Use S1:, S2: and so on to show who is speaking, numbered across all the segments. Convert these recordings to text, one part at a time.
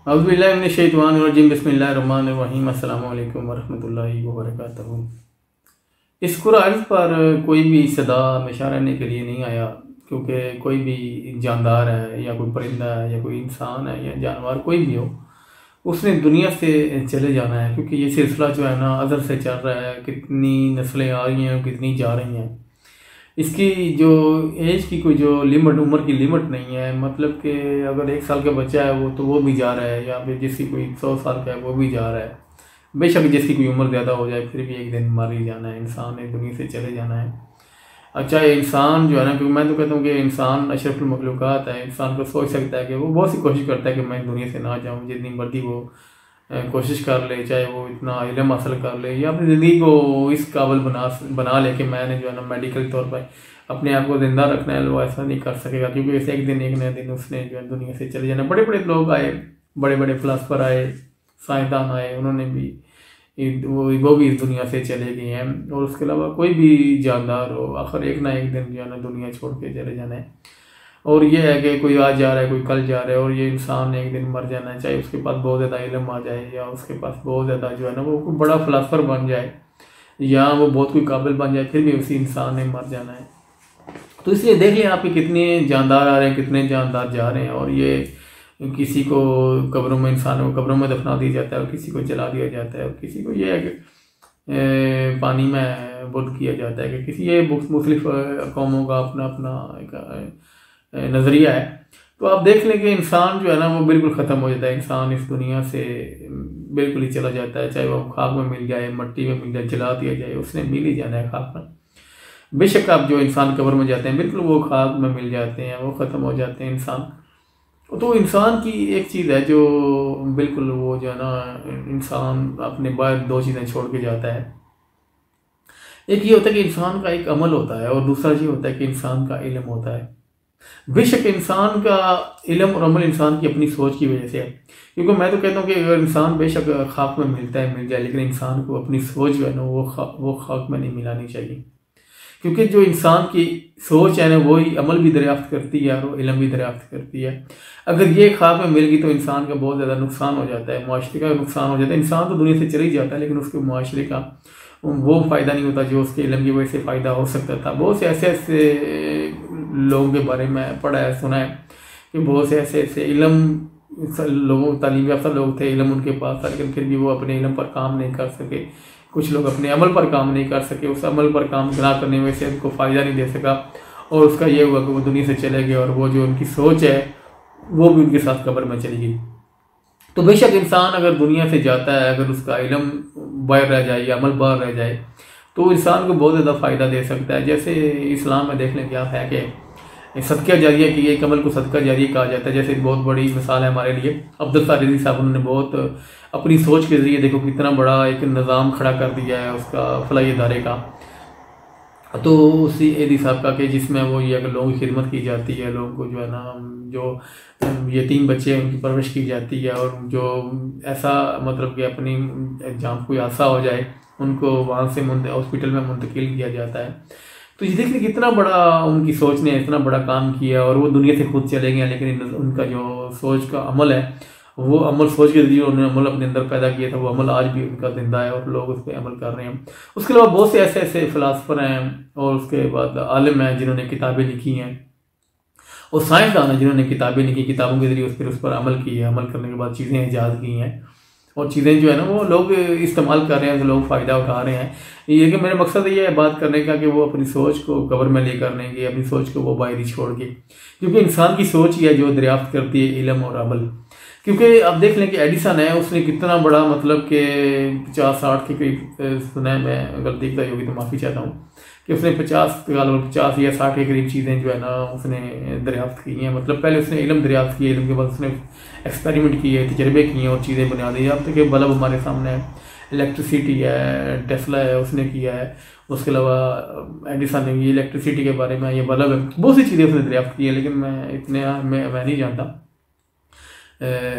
S1: औज़ुबिल्लाहिमिनश्शैतानिर्रजीम बिस्मिल्लाहिर्रहमानिर्रहीम अस्सलामु अलैकुम वरहमतुल्लाहि वबरकातुहू। इस कुरान पर कोई भी सदा हमेशा रहने के लिए नहीं आया, क्योंकि कोई भी जानदार है या कोई परिंदा है या कोई इंसान है या जानवर कोई भी हो, उसने दुनिया से चले जाना है। क्योंकि ये सिलसिला जो है ना अज़ल से चल रहा है, कितनी नस्लें आ रही हैं कितनी जा रही हैं। इसकी जो एज की कोई जो लिमिट, उम्र की लिमिट नहीं है। मतलब कि अगर 1 साल का बच्चा है वो भी जा रहा है, या फिर जिसकी कोई 100 साल का है वो भी जा रहा है। बेशक जिसकी कोई उम्र ज़्यादा हो जाए फिर भी एक दिन मर ही जाना है, इंसान ने दुनिया से चले जाना है। अच्छा, इंसान जो है ना, क्योंकि मैं तो कहता हूँ कि इंसान अशरफुल मखलूक़ात है। इंसान को सोच सकता है कि वो बहुत सी कोशिश करता है कि मैं दुनिया से ना जाऊँ, जितनी मर्जी वो कोशिश कर ले, चाहे वो इतना इल्म हासिल कर ले या अपनी ज़िंदगी को इस काबिल बना ले कि मैंने जो है ना मेडिकल तौर पर अपने आप को ज़िंदा रखना है। वो ऐसा नहीं कर सकेगा, क्योंकि ऐसे एक नए दिन उसने जो है दुनिया से चले जाना। बड़े बड़े लोग आए, बड़े बड़े फ़िलासफ़र आए, साइंसदान आए, उन्होंने भी वो भी इस दुनिया से चले गए हैं। और उसके अलावा कोई भी जानदार हो, आखिर एक ना एक दिन जो है ना दुनिया छोड़ के चले जाना है। और ये है कि कोई आज जा रहा है कोई कल जा रहा है, और ये इंसान ने एक दिन मर जाना है। चाहे उसके पास बहुत ज़्यादा इल्म आ जाए या उसके पास बहुत ज़्यादा जो है ना वो कोई बड़ा फ़िलासफ़र बन जाए या वो बहुत कोई काबिल बन जाए, फिर भी उसी इंसान ने मर जाना है। तो इसलिए देख लें आप कि कितने जानदार आ रहे हैं, कितने जानदार जा रहे हैं। और ये किसी को कब्रों में, इंसानों को कब्रों में दफना दिया जाता है, और किसी को जला दिया जाता है, और किसी को ये है कि पानी में बुर्द किया जाता है। कि किसी ये मुख्तलिफ कौमों का अपना अपना एक नज़रिया है। तो आप देख लें कि इंसान जो है ना वो बिल्कुल ख़त्म हो जाता है। इंसान इस दुनिया से बिल्कुल ही चला जाता है, चाहे वो खाक में मिल जाए, मट्टी में मिल जाए, जला दिया जाए, उसने मिल ही जाना है खाक में। बेशक आप जो इंसान कब्र में जाते हैं बिल्कुल वो खाक में मिल जाते हैं, वो ख़त्म हो जाते हैं इंसान। तो इंसान की एक चीज़ है जो बिल्कुल वो जो है ना इंसान अपने बाहर 2 चीज़ें छोड़ के जाता है। एक ये होता है कि इंसान का एक अमल होता है, और दूसरा ये होता है कि इंसान का इल्म होता है। बेशक इंसान का इल्म और अमल इंसान की अपनी सोच की वजह से है। क्योंकि मैं तो कहता हूँ कि अगर इंसान बेशक खाक में मिलता है मिल जाए, लेकिन इंसान को अपनी सोच जो है ना वो खाक में नहीं मिलानी चाहिए। क्योंकि जो इंसान की सोच है ना वही अमल भी दरियाफ्त करती है और वो इल्म भी दरियाफ्त करती है। अगर ये खाक में मिल गई तो इंसान का बहुत ज़्यादा नुकसान हो जाता है, मुआशरे का नुकसान हो जाता है। इंसान तो दुनिया से चले ही जाता है, लेकिन उसके मुआशरे का वो फ़ायदा नहीं होता जो उसके इल्म की वजह से फ़ायदा हो सकता था। बहुत से ऐसे लोगों के बारे में पढ़ा है, सुना है कि बहुत से ऐसे इल्म लोगों, तालीम याफ्ता लोग थे, इल्म उनके पास था, लेकिन फिर भी वो अपने इल्म पर काम नहीं कर सके। कुछ लोग अपने अमल पर काम नहीं कर सके, उस अमल पर काम ना करने में से उनको फ़ायदा नहीं दे सका, और उसका ये हुआ कि वो दुनिया से चले गए, और वो जो उनकी सोच है वो भी उनके साथ कब्र में चली गई। तो बेशक इंसान अगर दुनिया से जाता है, अगर उसका इल्म बाहर रह जाए या अमल बाहर रह जाए, तो इंसान को बहुत ज़्यादा फ़ायदा दे सकता है। जैसे इस्लाम में देख लें कि आप है कि सदका जारिया की, एक अमल को सदका जारिया कहा जाता है। जैसे बहुत बड़ी मिसाल है हमारे लिए, अब्दुल क़ादिर रिज़वी साहब, उन्होंने बहुत अपनी सोच के ज़रिए देखो कितना बड़ा एक निज़ाम खड़ा कर दिया है उसका फलाही इदारे का। तो उसी एदी साहब का कि जिसमें वो ये अगर लोगों की खिदमत की जाती है, लोगों को जो है ना जो यतीम बच्चे हैं उनकी परवरिश की जाती है, और जो ऐसा मतलब कि अपनी जहाँ कोई हादसा हो जाए उनको वहाँ से हॉस्पिटल में मुंतकिल किया जाता है। तो ये देखिए कितना बड़ा उनकी सोच ने इतना बड़ा काम किया, और वो दुनिया से खुद चले गए, लेकिन उनका जो सोच का अमल है वो अमल सोच के जरिए उन्होंने अमल अपने अंदर पैदा किया था, वो अमल आज भी उनका जिंदा है और लोग उस पर अमल कर रहे हैं। उसके अलावा बहुत से ऐसे ऐसे फ़िलासफ़र हैं, और उसके बाद आलिम हैं जिन्होंने किताबें लिखी हैं, और साइंसदान हैं जिन्होंने किताबें लिखी, किताबों के ज़रिए फिर उस पर अमल किया, अमल करने के बाद चीज़ें ईजाद की हैं, और चीज़ें जो है ना वो लोग इस्तेमाल कर रहे हैं, तो लोग फ़ायदा उठा रहे हैं। ये कि मेरा मकसद ये है बात करने का कि वो अपनी सोच को कब्र में लेकर नहीं गए, अपनी सोच को वो बाहर ही छोड़ के, क्योंकि इंसान की सोच ही है जो दरियाफ्त करती है इल्म और अमल। क्योंकि आप देख लें कि एडिसन है, उसने कितना बड़ा मतलब कि 50-60 के करीब, सुना है, मैं गलती करता होगी तो माफ़ी चाहता हूँ, कि उसने 50 या 60 के करीब चीज़ें जो है ना उसने दरियाफ्त की हैं। मतलब पहले उसने इल्म दरियाफ्त किया, इल्म के बाद उसने एक्सपेरिमेंट किए, तजर्बे किए और चीज़ें बना दी। अब तक बल्ब हमारे सामने है, इलेक्ट्रिसिटी है, टेस्ला है उसने किया है, उसके अलावा एडिसन ने ये इलेक्ट्रिसिटी के बारे में, ये बल्ब है, बहुत सी चीज़ें उसने दरियाफ्त की है। लेकिन मैं नहीं जानता,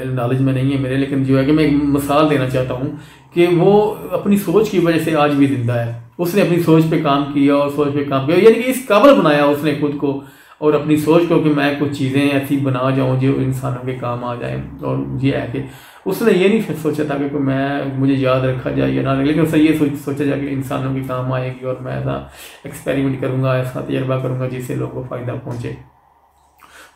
S1: नॉलेज में नहीं है मेरे, लेकिन जो है कि मैं एक मिसाल देना चाहता हूँ कि वो अपनी सोच की वजह से आज भी जिंदा है। उसने अपनी सोच पे काम किया, और सोच पे काम किया, यानी कि इस काबिल बनाया उसने खुद को और अपनी सोच को कि मैं कुछ चीज़ें ऐसी बना जाऊँ जो इंसानों के काम आ जाए। और ये है कि उसने ये नहीं सोचा था कि मुझे याद रखा जाए या ना, लेकिन उसने ये सोचा जाए कि इंसानों के काम आएगी और मैं ऐसा एक्सपेरिमेंट करूँगा, ऐसा तजर्बा करूँगा जिससे लोगों को फ़ायदा पहुँचे।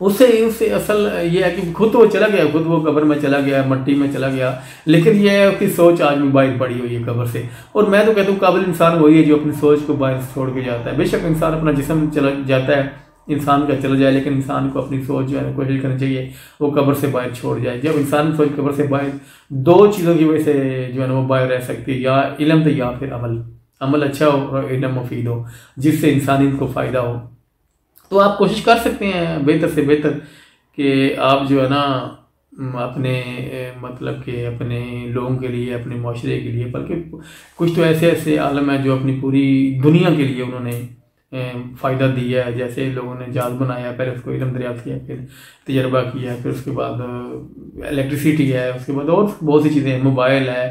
S1: उससे उससे असल ये है कि खुद वो चला गया, खुद वो कब्र में चला गया, मट्टी में चला गया, लेकिन ये है उसकी सोच आज भी बाहर पड़ी हुई है कब्र से। और मैं तो कहता हूँ काबिल इंसान वही है जो अपनी सोच को बाहर छोड़ के जाता है। बेशक इंसान अपना जिस्म चला जाता है, इंसान का चला जाए, लेकिन इंसान को अपनी सोच जो है कोशिश करनी चाहिए वो कब्र से बाहर छोड़ जाए। जब इंसान सोच कब्र से बाहर, दो चीज़ों की वजह से जो है ना वो बाहर रह सकती है, या इल्म तो या फिर अमल। अमल अच्छा हो और इल्म मुफीद हो जिससे इंसानियत को फ़ायदा हो। तो आप कोशिश कर सकते हैं बेहतर से बेहतर कि आप जो है ना अपने मतलब कि अपने लोगों के लिए, अपने माशरे के लिए, बल्कि कुछ तो ऐसे ऐसे आलम हैं जो अपनी पूरी दुनिया के लिए उन्होंने फ़ायदा दिया है। जैसे लोगों ने जहाज़ बनाया, पहले उसको इल्म दरियाफ्त किया, फिर तजर्बा किया, फिर उसके बाद इलेक्ट्रिसिटी है, उसके बाद और बहुत सी चीज़ें, मोबाइल है,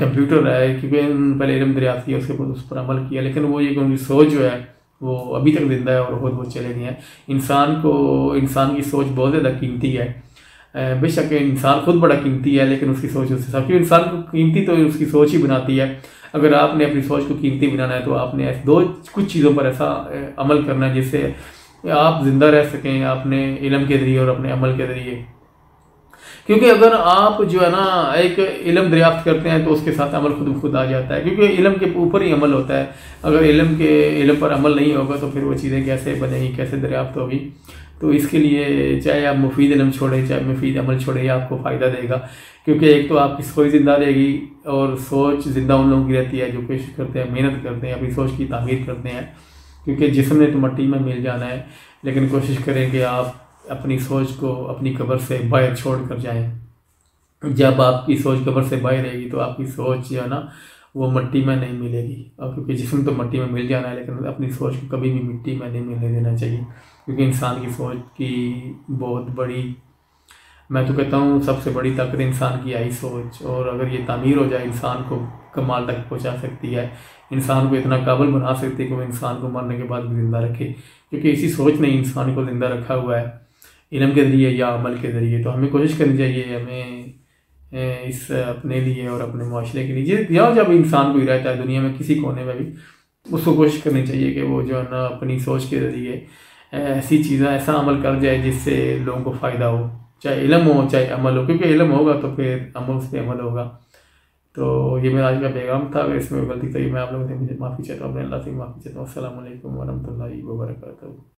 S1: कंप्यूटर है, क्योंकि पहले इल्म दरियाफ्त किया, उसके बाद उस पर अमल किया। लेकिन वो ये कि उनकी सोच जो है वो अभी तक जिंदा है और खुद वो चले गए हैं। इंसान की सोच बहुत ज़्यादा कीमती है। बेशक इंसान खुद बड़ा कीमती है, लेकिन उसकी सोच उससे सब, क्योंकि इंसान को कीमती तो उसकी सोच ही बनाती है। अगर आपने अपनी सोच को कीमती बनाना है तो आपने कुछ चीज़ों पर ऐसा अमल करना है जिससे आप जिंदा रह सकें, आपने इल्म के ज़रिए और अपने अमल के ज़रिए। क्योंकि अगर आप जो है ना एक इल्म दरियाफ्त करते हैं तो उसके साथ अमल खुद आ जाता है, क्योंकि इल्म के ऊपर ही अमल होता है। अगर इल्म पर अमल नहीं होगा तो फिर वो चीज़ें कैसे बनेगी, कैसे दरियाफ्त होगी। तो इसके लिए चाहे आप मुफीद इल्म छोड़ें, चाहे मुफीद अमल छोड़ें, ये आपको फ़ायदा देगा। क्योंकि एक तो आपकी सोच ज़िंदा रहेगी, और सोच ज़िंदा उन लोगों की रहती है जो कोशिश करते हैं, मेहनत करते हैं, अपनी सोच की तामीर करते हैं। क्योंकि जिस्म ने तो मट्टी में मिल जाना है, लेकिन कोशिश करें कि आप अपनी सोच को अपनी कब्र से बाहर छोड़ कर जाएं। जब आपकी सोच कब्र से बाहर रहेगी तो आपकी सोच जो है ना वो मट्टी में नहीं मिलेगी। और क्योंकि जिस्म तो मट्टी में मिल जाना है, लेकिन अपनी सोच को कभी भी मिट्टी में नहीं मिलने देना चाहिए। क्योंकि इंसान की सोच की बहुत बड़ी, मैं तो कहता हूँ सबसे बड़ी ताकत इंसान की आई सोच। और अगर ये तामीर हो जाए, इंसान को कमाल तक पहुँचा सकती है, इंसान को इतना काबिल बना सकती है कि वो इंसान को मरने के बाद भी ज़िंदा रखे। क्योंकि इसी सोच ने इंसान को ज़िंदा रखा हुआ है, इल्म के ज़रिए या अमल के ज़रिए। तो हमें कोशिश करनी चाहिए, हमें इस अपने लिए और अपने माशरे के लिए, या जब इंसान कोई रहता है दुनिया में किसी कोने में भी, उसको कोशिश करनी चाहिए कि वो जो है ना अपनी सोच के ज़रिए ऐसी चीज़ें, ऐसा अमल कर जाए जिससे लोगों को फ़ायदा हो, चाहे इल्म हो चाहे अमल हो। क्योंकि इल्म होगा तो फिर उस पर अमल होगा। तो ये मेरा आज का पैगाम था। अगर इसमें गलती तो मैं आप लोगों से मुझे माफ़ी चाहता हूँ, अपने अल्लाह से माफ़ी चाहता हूँ। अस्सलामु अलैकुम वरहमतुल्लाहि वबरकातुहू।